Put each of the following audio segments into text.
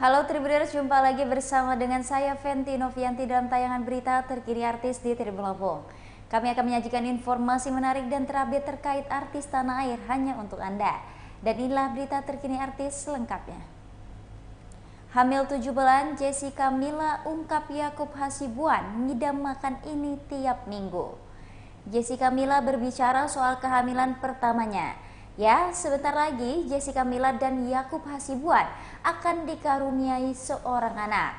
Halo Tribuners, jumpa lagi bersama dengan saya Fenty Novianti dalam tayangan berita terkini artis di Tribun Lampung. Kami akan menyajikan informasi menarik dan terupdate terkait artis tanah air hanya untuk Anda. Dan inilah berita terkini artis selengkapnya. Hamil 7 bulan, Jessica Mila ungkap Yakub Hasibuan ngidam makan ini tiap minggu. Jessica Mila berbicara soal kehamilan pertamanya. Ya, sebentar lagi Jessica Mila dan Yakub Hasibuan akan dikaruniai seorang anak.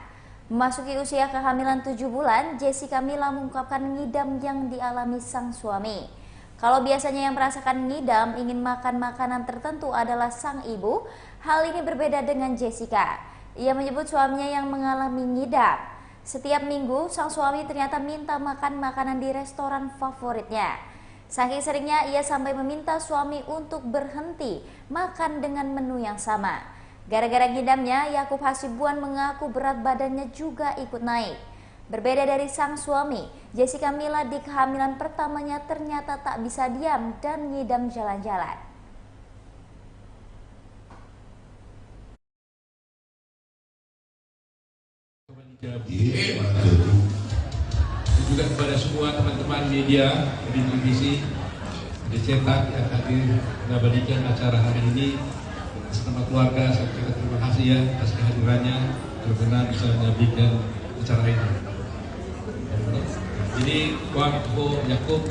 Memasuki usia kehamilan 7 bulan, Jessica Mila mengungkapkan ngidam yang dialami sang suami. Kalau biasanya yang merasakan ngidam ingin makan makanan tertentu adalah sang ibu, hal ini berbeda dengan Jessica. Ia menyebut suaminya yang mengalami ngidam. Setiap minggu, sang suami ternyata minta makan makanan di restoran favoritnya. Saking seringnya ia sampai meminta suami untuk berhenti makan dengan menu yang sama. Gara-gara ngidamnya, Yakub Hasibuan mengaku berat badannya juga ikut naik. Berbeda dari sang suami, Jessica Mila di kehamilan pertamanya ternyata tak bisa diam dan ngidam jalan-jalan. Juga kepada semua teman-teman media di televisi, di cetak yang hadir mengabadikan acara hari ini. Bersama keluarga, saya ucapkan terima kasih ya atas kehadirannya, benar-benar bisa menyaksikan acara ini. Jadi, waktu Yakub,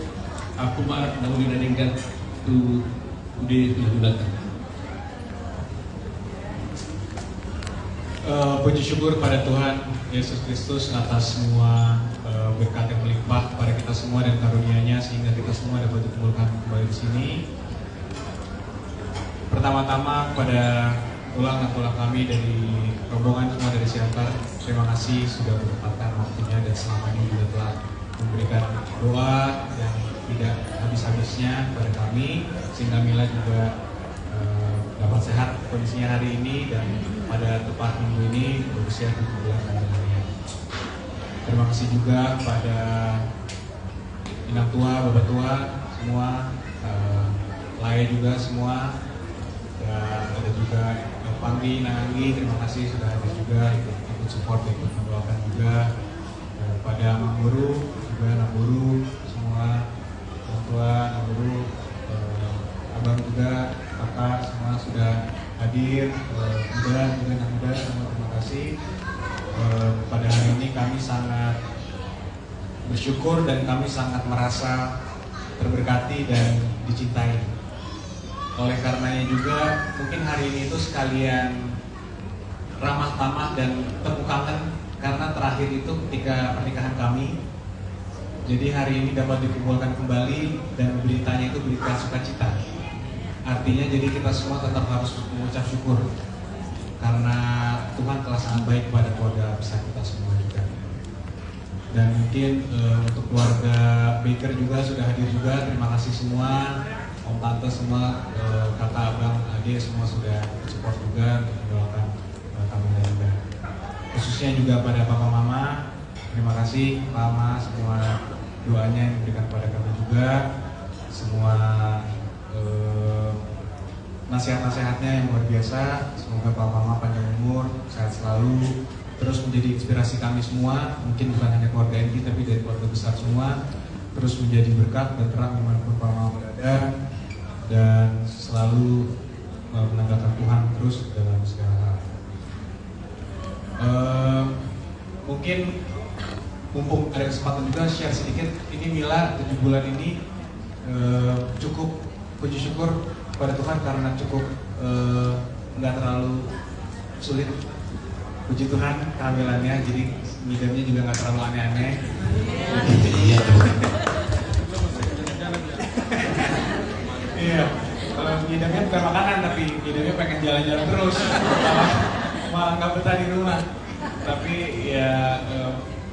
aku maaf namun dinaringkan tu udah digunakan. Puji syukur pada Tuhan Yesus Kristus atas semua berkat yang melimpah pada kita semua dan karunia-Nya sehingga kita semua dapat dikumpulkan kembali di sini. Pertama-tama pada tulang kami dari rombongan semua dari Siantar, terima kasih sudah menyempatkan waktunya dan selama ini juga telah memberikan doa yang tidak habis-habisnya pada kami sehingga Mila juga dapat sehat kondisinya hari ini dan pada tepat minggu ini berusia 7 bulan kehamilannya. Terima kasih juga pada inang tua, bapak tua, semua, Laya juga semua, dan ada juga Panggi, Nanggi, terima kasih sudah hadir juga ikut support, ikut mendoakan juga. Pada Mang Guru, juga Nang Guru, semua orang tua, Nang Guru, abang juga, kakak, semua sudah hadir, mudah juga Nang Muda, semua terima kasih. Pada hari ini kami sangat bersyukur dan kami sangat merasa terberkati dan dicintai. Oleh karenanya juga mungkin hari ini itu sekalian ramah tamah dan tepuk tangan karena terakhir itu ketika pernikahan kami. Jadi hari ini dapat dikumpulkan kembali dan beritanya itu berita sukacita. Artinya jadi kita semua tetap harus mengucap syukur karena Tuhan telah sangat baik kepada keluarga besar kita semua juga. Dan mungkin untuk keluarga Baker juga sudah hadir juga, terima kasih semua, om tante semua, kakak, abang, adik semua sudah support juga untuk mendoakan kami juga. Khususnya juga pada papa mama, terima kasih mama semua doanya yang diberikan kepada kami juga, semua nasihat-nasihatnya yang luar biasa. Semoga Pak Mama panjang umur, sehat selalu, terus menjadi inspirasi kami semua, mungkin bukan hanya keluarga inti tapi dari keluarga besar semua, terus menjadi berkat dan terang dimanapun Pak Mama berada, dan selalu menegakkan Tuhan terus dalam segala hal. Mungkin mumpung ada kesempatan juga share sedikit, ini Mila 7 bulan ini cukup puji syukur pada Tuhan karena cukup nggak terlalu sulit, puji Tuhan kehamilannya, jadi ngidamnya juga nggak terlalu aneh-aneh. Iya, kalau ngidamnya bukan makanan tapi ngidamnya pengen jalan-jalan terus, malah nggak betah di rumah. Tapi ya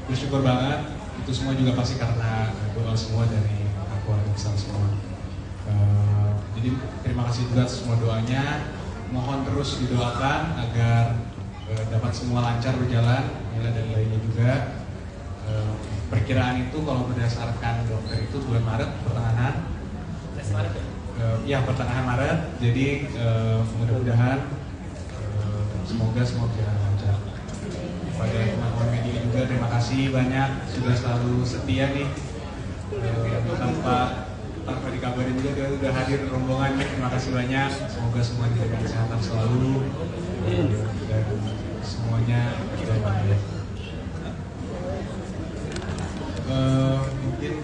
bersyukur banget, itu semua juga pasti karena doa semua dari keluarga besar semua. Jadi terima kasih juga semua doanya, mohon terus didoakan agar dapat semua lancar berjalan, Mila dan lainnya juga. Perkiraan itu kalau berdasarkan dokter itu bulan Maret pertengahan. Ya pertengahan Maret, jadi mudah-mudahan semoga semua berjalan lancar. Pada teman-teman media juga terima kasih banyak sudah selalu setia nih. Tanpa dikabarin juga dia udah hadir rombongan. Terima kasih banyak. Semoga semua diberikan kesehatan selalu dan semuanya kita bahagia. Mungkin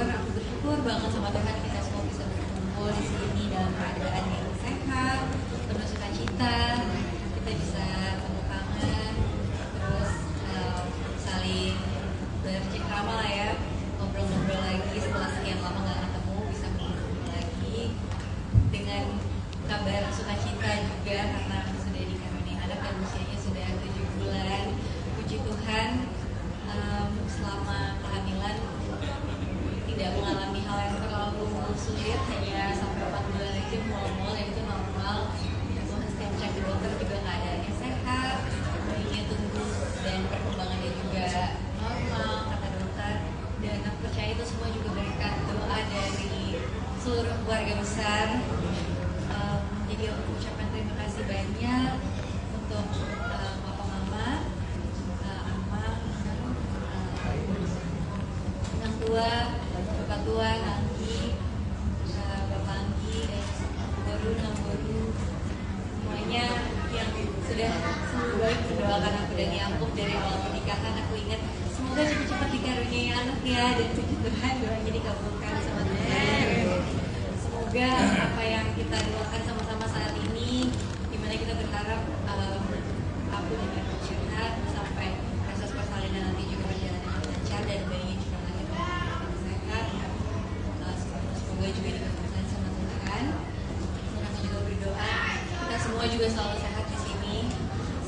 aku bersyukur banget sama Tuhan kita semua bisa berkumpul di sini dalam keadaan yang sehat, penuh sukacita. Kita bisa temu tangan, terus saling bercengkrama lah ya, ngobrol-ngobrol lagi setelah sekian lama nggak ketemu, bisa berkumpul lagi dengan kabar sukacita juga karena sudah dikaruniai anak dan usianya sudah 7 bulan. Puji Tuhan, selama kehamilan tidak mengalami hal yang terlalu sulit, hanya sampai 4 bulan aja mual-mual, dan itu normal. Tuhan setiap cek ke dokter juga keadaannya sehat, bayinya tumbuh dan perkembangannya juga normal kata dokter. Dan aku percaya itu semua juga berkat doa dari seluruh keluarga besar. Jadi aku ucapkan terima kasih banyak untuk papa mama, orang tua, bapak tua, Anggi, bapak Anggi, dan Boru, semuanya yang sudah selalu baik mendoakan aku dan Yakub dari awal pernikahan. Aku ingat semoga cepat-cepat dikaruniai anak ya, dan puji Tuhan doanya dikabulkan sama Tuhan. Semoga apa yang kita doakan sama-sama saat ini, dimana kita berharap aku dan Yakub sehat sampai proses persalinan nanti juga berjalan dengan lancar dan bayinya juga lahir dengan sehat. Semoga juga dikabulkan sama Tuhan. Aku juga berdoa kita semua juga selalu sehat di sini,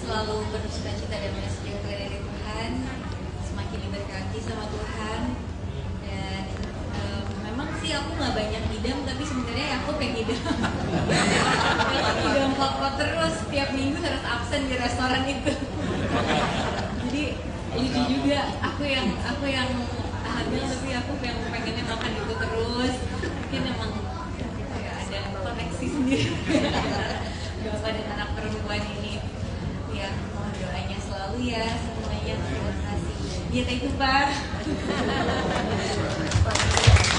selalu penuh sukacita dan sejahtera dari Tuhan, semakin diberkati sama Tuhan. Dan memang sih aku nggak banyak ngidam, tapi sebenarnya aku pengen ngidam. Ngidam pokok terus, tiap minggu harus absen di restoran itu. Jadi lucu juga, aku yang hamil tapi aku yang pengennya makan itu terus. Mungkin emang ya, ada koneksi sendiri. Bapak dan anak perempuan ini, ya mohon doanya selalu ya semuanya. Terima kasih. Diet itu Pak.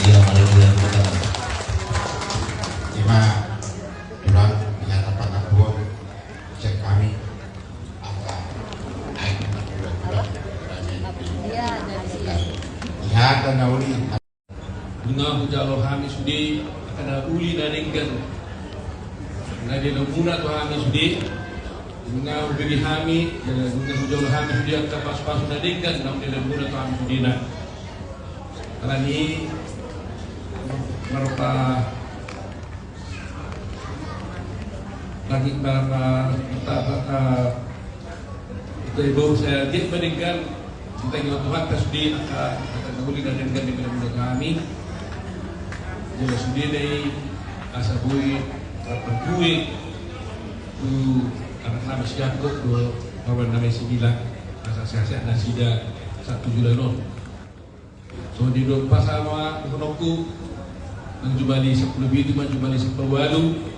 Iya, mari kita Cuma bilang dengan apa kabur cek kami apa lihat dan nauli bunga hujalo hami sudi akan uli naringkan nadi lemuna tu hami sudi bunga beri hami bunga hujalo hami sudi akan pas-pas naringkan namun lemuna tu hami sudi na karena ini merupa lagi kita ibu saya dia meninggal kita ingin Tuhan tasdi akan kembali dan dengan di dalam kami jadi sudi dari asabui perbuih tu anak nama siapa tu kawan nama sembilan asal sehat nasida 1 Julai so di dua pasama menokku menjumali 10 itu menjumali 10 walu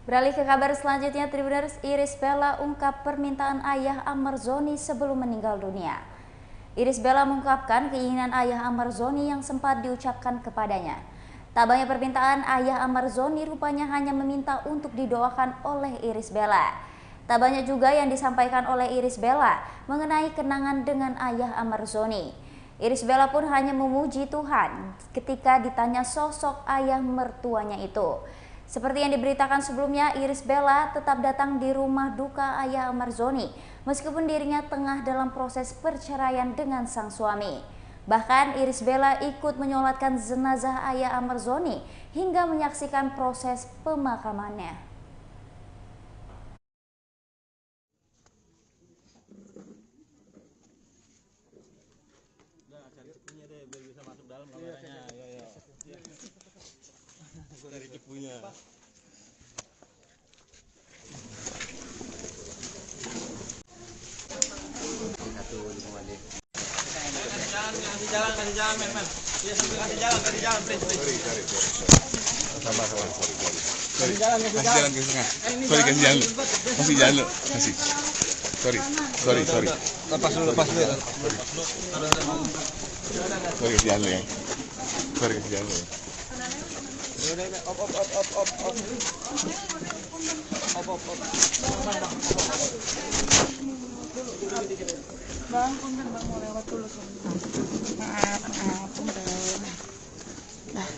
Beralih ke kabar selanjutnya, Tribuners, Irish Bella ungkap permintaan ayah Ahmad Zoni sebelum meninggal dunia. Irish Bella mengungkapkan keinginan ayah Ahmad Zoni yang sempat diucapkan kepadanya. Tak banyak permintaan ayah Ahmad Zoni rupanya hanya meminta untuk didoakan oleh Irish Bella. Tak banyak juga yang disampaikan oleh Irish Bella mengenai kenangan dengan ayah Ahmad Zoni. Irish Bella pun hanya memuji Tuhan ketika ditanya sosok ayah mertuanya itu. Seperti yang diberitakan sebelumnya, Irish Bella tetap datang di rumah duka ayah Ahmad Zoni meskipun dirinya tengah dalam proses perceraian dengan sang suami. Bahkan Irish Bella ikut menyolatkan jenazah ayah Ahmad Zoni hingga menyaksikan proses pemakamannya. Dari cepunya. Satu lima kasih jalan, men. Iya, kasih jalan, please. Sama, sorry. Kasih jalan ke tengah. Sorry, kasih jalan. Kasih jalan lu. Kasih. Sorry. Lepas dulu. Sorry, kasih jalan lu ya. Sorry, kasih jalan lu. Bang, punten bang mau lewat dulu sebentar. Maaf, punten. Nah.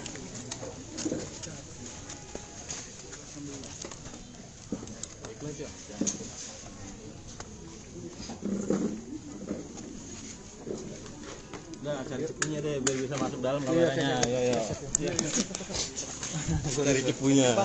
Udah, cari cepunya deh biar bisa masuk dalam kameranya. Ayo. Cari cepunya.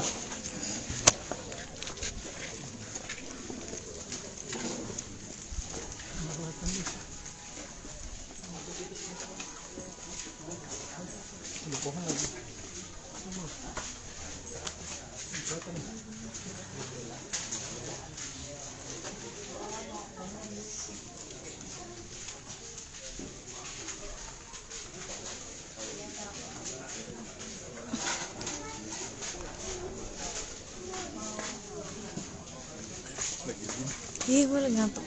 Iya, gue lagi ngantuk.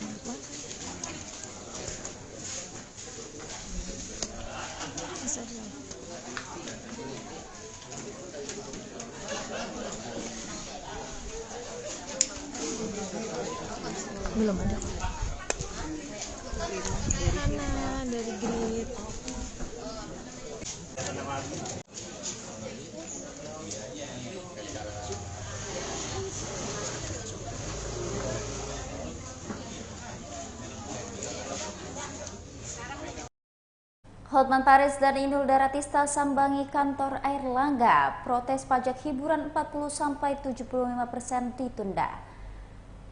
Belum ada. Mana dari grid? Hotman Paris dan Inul Daratista sambangi kantor Airlangga. Protes pajak hiburan 40-75% ditunda.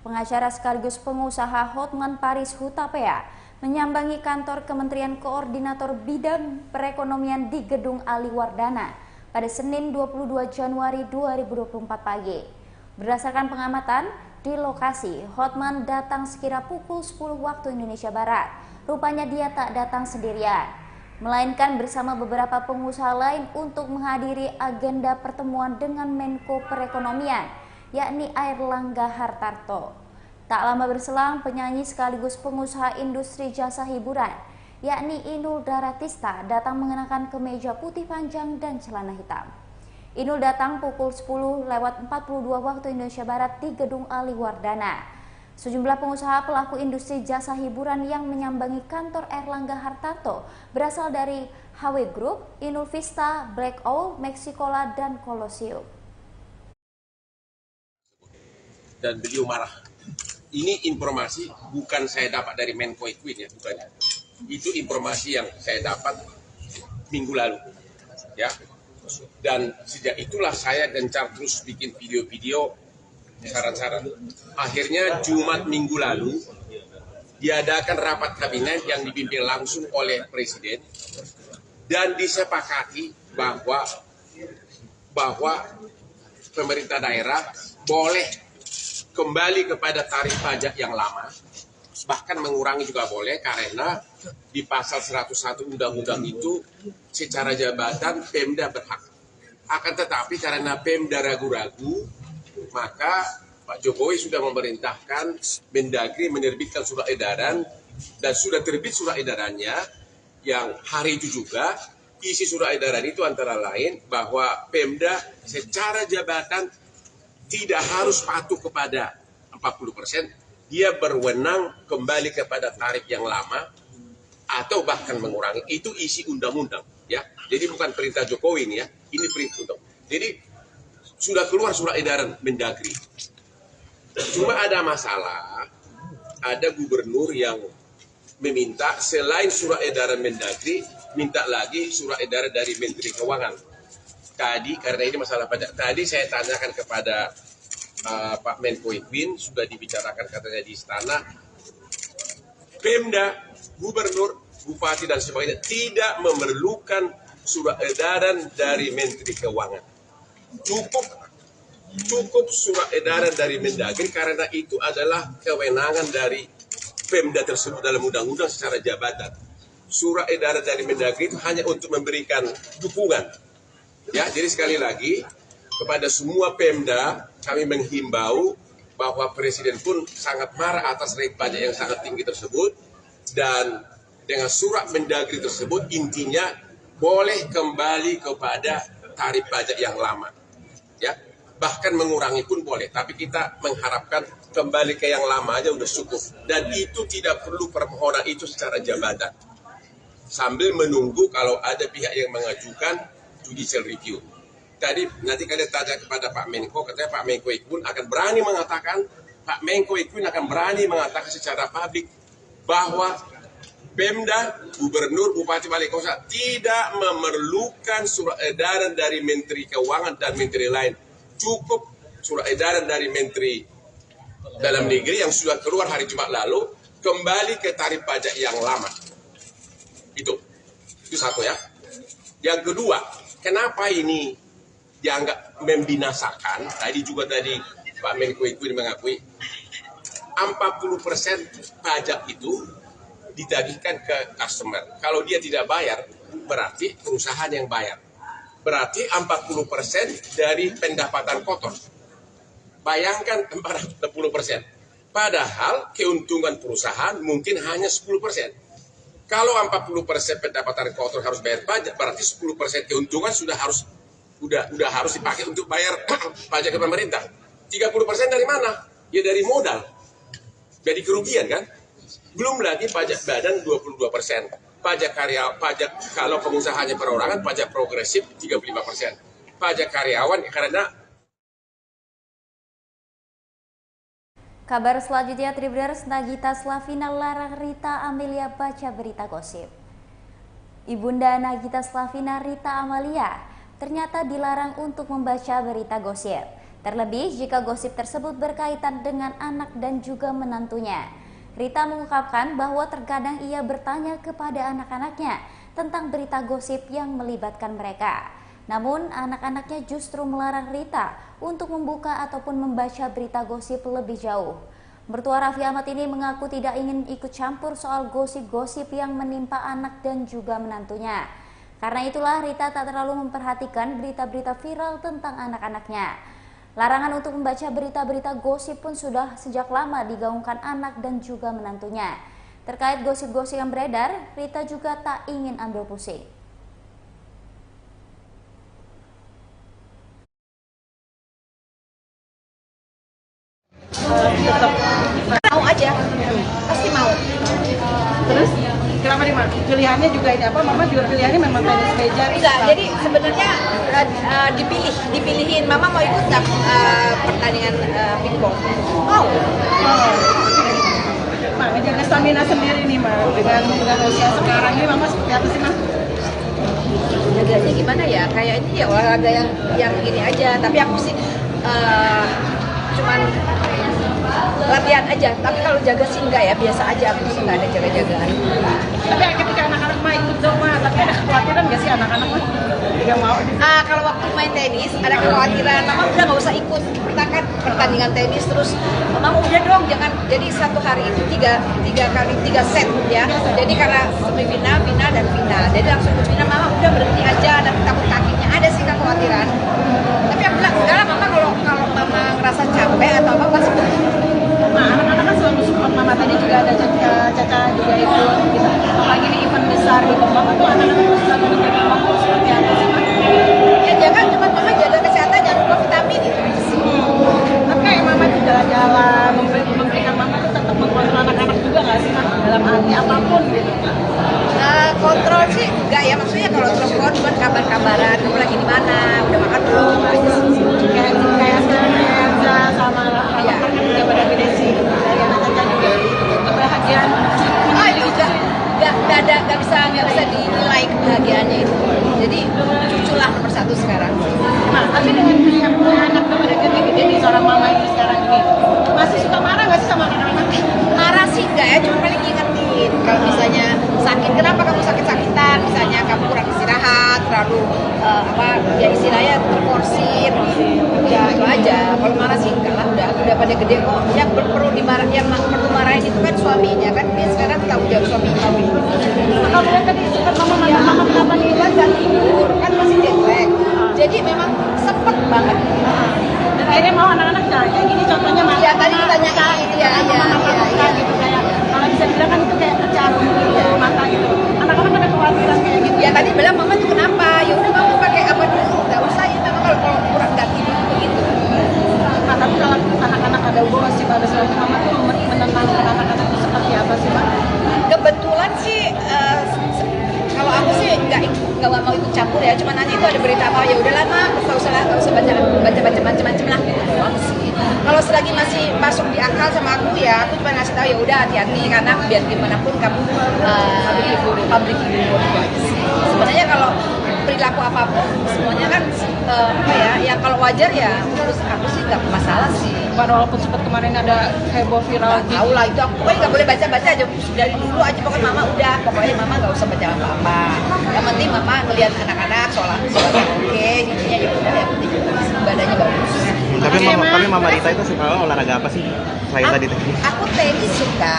Pengacara sekaligus pengusaha Hotman Paris Hutapea menyambangi kantor Kementerian Koordinator Bidang Perekonomian di Gedung Aliwardana pada Senin 22 Januari 2024 pagi. Berdasarkan pengamatan di lokasi, Hotman datang sekira pukul 10 waktu Indonesia Barat. Rupanya dia tak datang sendirian, melainkan bersama beberapa pengusaha lain untuk menghadiri agenda pertemuan dengan Menko Perekonomian, yakni Airlangga Hartarto. Tak lama berselang, penyanyi sekaligus pengusaha industri jasa hiburan, yakni Inul Daratista, datang mengenakan kemeja putih panjang dan celana hitam. Inul datang pukul 10:42 waktu Indonesia Barat di Gedung Aliwardana. Sejumlah pengusaha pelaku industri jasa hiburan yang menyambangi kantor Airlangga Hartarto berasal dari HW Group, Inul Vista, Black Owl, Mexicola, dan Colosseum. Dan beliau marah. Ini informasi bukan saya dapat dari Menko Equin ya, bukan. Itu informasi yang saya dapat minggu lalu, ya. Dan sejak itulah saya gencar terus bikin video-video saran-saran. Akhirnya Jumat minggu lalu diadakan rapat kabinet yang dipimpin langsung oleh Presiden dan disepakati bahwa pemerintah daerah boleh kembali kepada tarif pajak yang lama, bahkan mengurangi juga boleh, karena di pasal 101 undang-undang itu secara jabatan Pemda berhak. Akan tetapi karena Pemda ragu-ragu, maka Pak Jokowi sudah memerintahkan Mendagri menerbitkan surat edaran, dan sudah terbit surat edarannya yang hari itu juga isi surat edaran itu antara lain bahwa Pemda secara jabatan tidak harus patuh kepada 40%, dia berwenang kembali kepada tarif yang lama atau bahkan mengurangi. Itu isi undang-undang, ya. Jadi bukan perintah Jokowi ini, ya. Ini perintah undang. Jadi sudah keluar surat edaran Mendagri. Cuma ada masalah, ada gubernur yang meminta selain surat edaran Mendagri, minta lagi surat edaran dari Menteri Keuangan. Tadi karena ini masalah pajak, tadi saya tanyakan kepada Pak Menko Equin, sudah dibicarakan katanya di istana, Pemda, gubernur, bupati dan sebagainya tidak memerlukan surat edaran dari Menteri Keuangan. Cukup surat edaran dari Mendagri karena itu adalah kewenangan dari Pemda tersebut dalam undang-undang secara jabatan. surat edaran dari Mendagri itu hanya untuk memberikan dukungan. Ya, jadi sekali lagi kepada semua Pemda kami menghimbau bahwa Presiden pun sangat marah atas rate pajak yang sangat tinggi tersebut, dan dengan surat Mendagri tersebut intinya boleh kembali kepada tarif pajak yang lama. Ya, bahkan mengurangi pun boleh, tapi kita mengharapkan kembali ke yang lama aja udah cukup, dan itu tidak perlu permohonan itu secara jabatan sambil menunggu kalau ada pihak yang mengajukan judicial review. Tadi nanti kalian tanya kepada Pak Menko, katanya Pak Menko Ikun akan berani mengatakan, Pak Menko Ikun akan berani mengatakan secara publik bahwa Pemda, Gubernur, Bupati, Wali Kota tidak memerlukan surat edaran dari Menteri Keuangan dan Menteri lain. Cukup surat edaran dari Menteri Dalam Negeri yang sudah keluar hari Jumat lalu, kembali ke tarif pajak yang lama. Itu satu ya. Yang kedua, kenapa ini dianggap membinasakan? Tadi Pak Menko itu mengakui 40% pajak itu ditagihkan ke customer. Kalau dia tidak bayar, berarti perusahaan yang bayar. Berarti 40% dari pendapatan kotor. Bayangkan 40%. Padahal keuntungan perusahaan mungkin hanya 10%. Kalau 40% pendapatan kotor harus bayar pajak, berarti 10% keuntungan sudah harus dipakai untuk bayar pajak ke pemerintah. 30% dari mana? Ya dari modal. Jadi kerugian kan? Belum lagi pajak badan 22%. Pajak kalau pengusahanya perorangan, pajak progresif 35%. Pajak karyawan karena. Kabar selanjutnya, Tribuners, Nagita Slavina larang Rita Amelia baca berita gosip. Ibunda Nagita Slavina, Rita Amalia, ternyata dilarang untuk membaca berita gosip. Terlebih jika gosip tersebut berkaitan dengan anak dan juga menantunya. Rita mengungkapkan bahwa terkadang ia bertanya kepada anak-anaknya tentang berita gosip yang melibatkan mereka. Namun anak-anaknya justru melarang Rita untuk membuka ataupun membaca berita gosip lebih jauh. Mertua Raffi Ahmad ini mengaku tidak ingin ikut campur soal gosip-gosip yang menimpa anak dan juga menantunya. Karena itulah Rita tak terlalu memperhatikan berita-berita viral tentang anak-anaknya. Larangan untuk membaca berita-berita gosip pun sudah sejak lama digaungkan anak dan juga menantunya. Terkait gosip-gosip yang beredar, Rita juga tak ingin ambil pusing. Tetap mau aja, pasti mau. Terus kenapa pilihannya juga ini apa? Mama juga pilihannya memang tenis meja. Enggak, jadi sebenarnya dipilihin. Mama mau ikut nggak pertandingan pingpong? Mau. Mak, ngejaga stamina sendiri nih, Mak. Dengan usia sekarang ini, Mama seperti apa sih, Mak? Jaganya gimana ya? Kayaknya ya olahraga yang gini aja. Tapi aku sih cuman latihan aja. Tapi kalau jaga sih enggak ya, biasa aja. Aku sih nggak ada jaga-jagaan. Tapi ketika anak-anak mah ikut dong, Mak. Tapi ada kekhawatiran nggak sih anak-anak mah? Tidak mau. Kalau waktu main tenis ada kekhawatiran, Mama udah nggak usah ikut. Kita kan pertandingan tenis terus, Mama udah dong jangan. Jadi satu hari itu tiga set ya. Jadi karena semifinal, final dan final. Jadi langsung ke final, Mama udah berhenti aja, dan takut kakinya ada sih kekhawatiran. Tapi aku bilang enggak lah, Mama kalau Mama ngerasa capek atau apa pasti berhenti. Nah, anak-anak kan selalu support Mama. Tadi juga ada Caca juga ikut gitu. Apalagi di event besar gitu. Mama tuh anak-anak selalu diberikan waktu seperti apa sih, Mak? Ya jangan cuma Mama jaga kesehatan, jangan lupa vitamin itu aja sih. Tapi kayak Mama tuh jalan-jalan, memberikan Mama tuh tetap mengontrol anak-anak juga nggak sih, Mak? Dalam arti apapun gitu. Kontrol sih enggak ya, maksudnya kalau telepon buat kabar-kabaran, kamu lagi di mana, udah makan belum, aja sih. Kayak sekarang Elza sama ya kan juga pada gede sih dari anak Caca juga kebahagiaan. Juga nggak bisa dinilai kebahagiaannya itu. Jadi cucu lah nomor satu sekarang. Nah, tapi dengan punya anak udah pada gede nih seorang mama ini sekarang ini, masih suka marah nggak sih sama anak-anak? Marah sih enggak ya, cuma paling ingetin kalau misalnya sakit, kenapa kamu sakit-sakitan, misalnya kamu kurang istirahat ketat, terlalu ya istilahnya terporsir, ya itu aja. Kalau marah sih enggak lah, udah pada gede kok. Yang perlu marahin itu kan suaminya kan, dia sekarang tanggung jawab suaminya. Kalau dia tadi sempat mama kenapa nih kan nggak tidur, kan masih jet lag. Jadi memang sempet banget. Dan akhirnya mau anak-anak kayak gini contohnya mama. Iya tadi ditanyain, iya gitu kayak kalau bisa bilang kan itu kayak tercarum gitu mata gitu. Anak-anak pada kekhawatiran kayak gitu. Ya tadi bilang mama tuh kenapa? Ya udah mama pakai apa dulu? Nggak usah ya, memang kalau kurang nggak tidur begitu. Nah, tapi kalau anak-anak ada hubungan sih pada saat mama tuh menenangkan anak-anak itu seperti apa sih Pak? Kebetulan sih kalau aku sih nggak mau ikut campur ya, cuma nanti itu ada berita apa ya udahlah mak, nggak usah baca macam-macam lah gitu doang sih. Kalau selagi masih masuk di akal sama aku ya, aku cuma ngasih tahu ya udah hati-hati karena biar gimana pun kamu public figure itu aja sih. Sebenarnya kalau perilaku apapun semuanya kan yang kalau wajar ya menurut aku sih nggak masalah sih. Walaupun sempat kemarin ada heboh viral gitu. Tahu lah itu aku pokoknya nggak boleh baca aja dari dulu aja pokoknya mama nggak usah baca apa-apa. Yang penting mama ngelihat anak-anak sholat oke, intinya ya udah yang penting ibadahnya bagus. Tapi Mama Rita itu suka olahraga apa sih? Selain tadi itu. Aku tenis suka,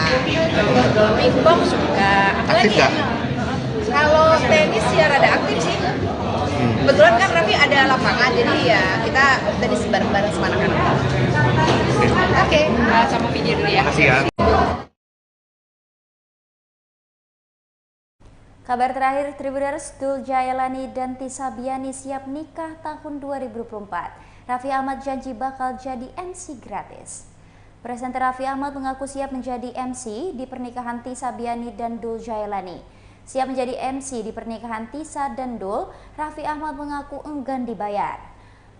pingpong suka. Aktif nggak? Kalau tenis ya rada aktif sih. Kebetulan kan Raffi ada lapangan, jadi ya kita tenis bareng-bareng sama anak-anak. Oke, sama video dulu ya. Makasih ya. Kabar terakhir, Tribuners, Dul Jailani dan Tisa Biani siap nikah tahun 2024. Raffi Ahmad janji bakal jadi MC gratis. Presenter Raffi Ahmad mengaku siap menjadi MC di pernikahan Tisa Biani dan Dul Jailani. Siap menjadi MC di pernikahan Tisa dan Dul, Raffi Ahmad mengaku enggan dibayar.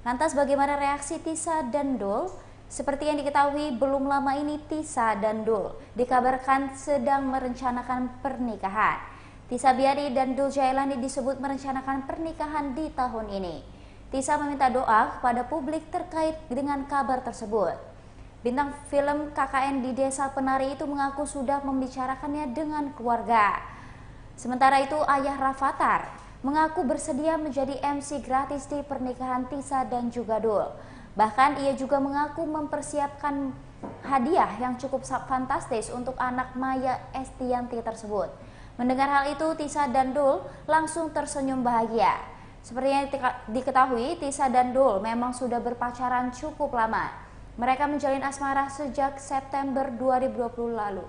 Lantas bagaimana reaksi Tisa dan Dul? Seperti yang diketahui, belum lama ini Tisa dan Dul dikabarkan sedang merencanakan pernikahan. Tisa Biani dan Dul Jailani disebut merencanakan pernikahan di tahun ini. Tisa meminta doa kepada publik terkait dengan kabar tersebut. Bintang film KKN di Desa Penari itu mengaku sudah membicarakannya dengan keluarga. Sementara itu ayah Rafathar mengaku bersedia menjadi MC gratis di pernikahan Tisa dan juga Dul. Bahkan ia juga mengaku mempersiapkan hadiah yang cukup fantastis untuk anak Maya Estianti tersebut. Mendengar hal itu, Tisa dan Dul langsung tersenyum bahagia. Seperti yang diketahui, Tisa dan Dul memang sudah berpacaran cukup lama. Mereka menjalin asmara sejak September 2020 lalu.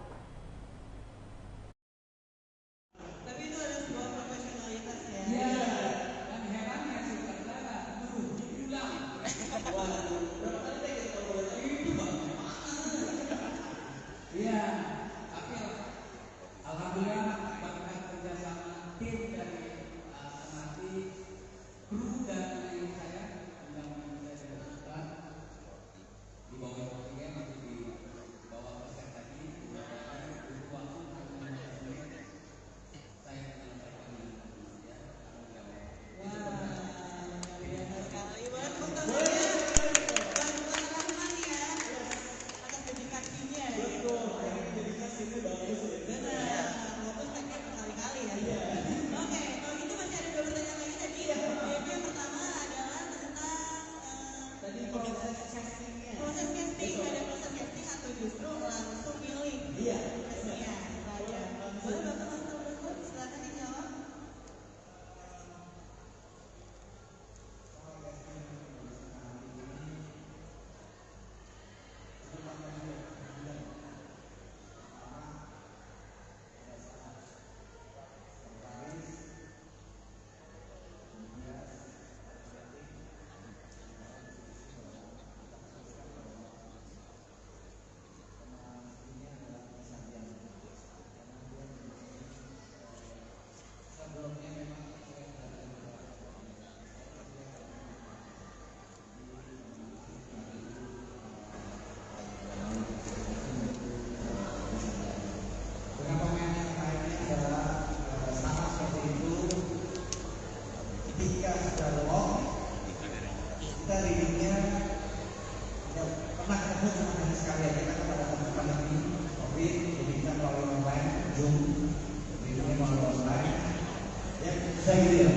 Saya gitu ya.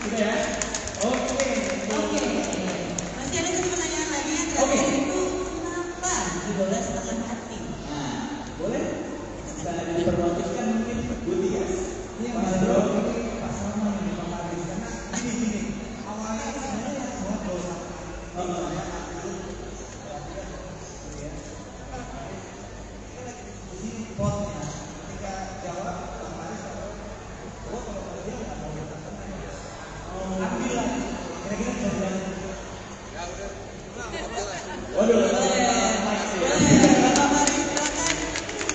Masih ada satu pertanyaan lagi yang terakhir itu kenapa dibola setengah hati? Nah, boleh bisa dipermotifkan mungkin Budi ya. Iya, Mas Bro, ini Pak Salman yang dipanggil karena gini. Awalnya itu sebenarnya semua dosa. Ini potnya ketika jawab kemarin kalau dia nggak mau ambil lagi. Kira-kira bisa bilang. Waduh, oke,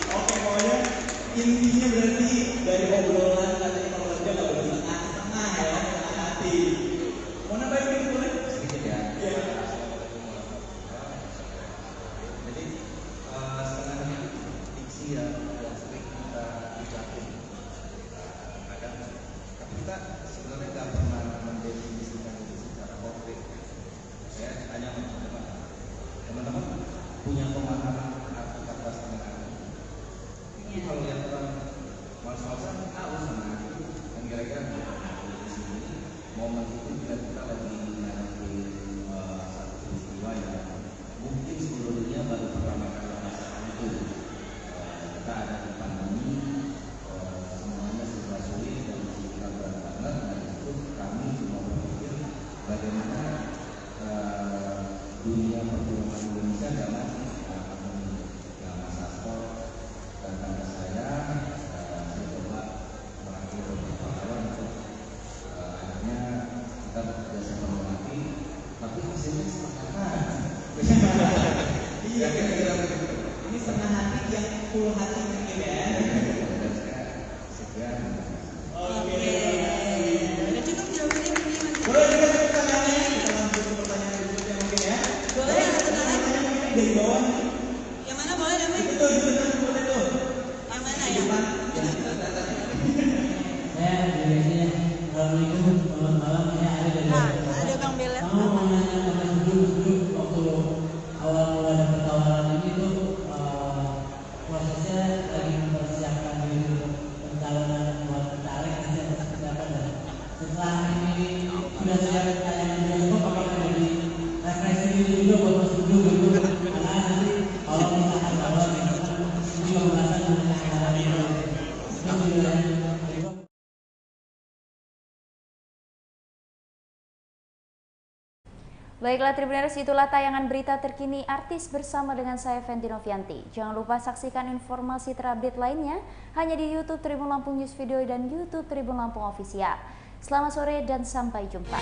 pokoknya intinya berarti dari obrolan katanya kalau kerja nggak boleh setengah ya, setengah hati. Mau nambahin dikit boleh? Sedikit ya. Iya. Jadi setengahnya diksi ya, yang sering kita ucapin. Kadang, tapi kita sebenarnya nggak pernah mendefinisikan itu secara konkret. Ya, hanya teman-teman punya pemahaman arti kata setengah hati. Jadi kalau lihat orang males-malesan tahu setengah hati dan kira-kira di sini momen itu bila kita lagi menghadapi satu peristiwa yang mungkin sebelumnya baru pertama kali merasakan itu. Kita ada di pandemi, semuanya serba sulit dan kita berat banget, dan itu kami cuma berpikir bagaimana dunia perfilman Indonesia nggak mati. Nah, Mas Hasto datang ke saya coba merangkul beberapa kawan untuk akhirnya kita bekerja sama lagi, tapi hasilnya setengah hati. Iya, kira-kira begitu. Ini setengah hati yang full hati mungkin ya. Dan saya sekian. Oke. Udah cukup jawabannya ini Mas. Boleh juga pertanyaannya, kita langsung ke pertanyaan berikutnya mungkin ya. Boleh yang satu lagi? Dari bawah. Yang mana boleh Damai? Itu boleh tuh. Yang mana ya? Saya direksinya Assalamualaikum, selamat malam. Saya ada dari Ada Bang Belet. Mau menanya sama sebelum waktu awal mula dapat tawaran ini tuh prosesnya lagi mempersiapkan diri untuk pencalonan buat caleg nanti atas persiapan, dan setelah ini sudah siap tayangan bioskop apakah jadi refleksi diri juga buat masuk dulu gitu, karena nanti kalau misalkan kalau ini pembahasan mengenai hal ini Baiklah Tribuners, itulah tayangan berita terkini artis bersama dengan saya Fenty Novianti. Jangan lupa saksikan informasi terupdate lainnya hanya di YouTube Tribun Lampung News Video dan YouTube Tribun Lampung Official. Selamat sore dan sampai jumpa.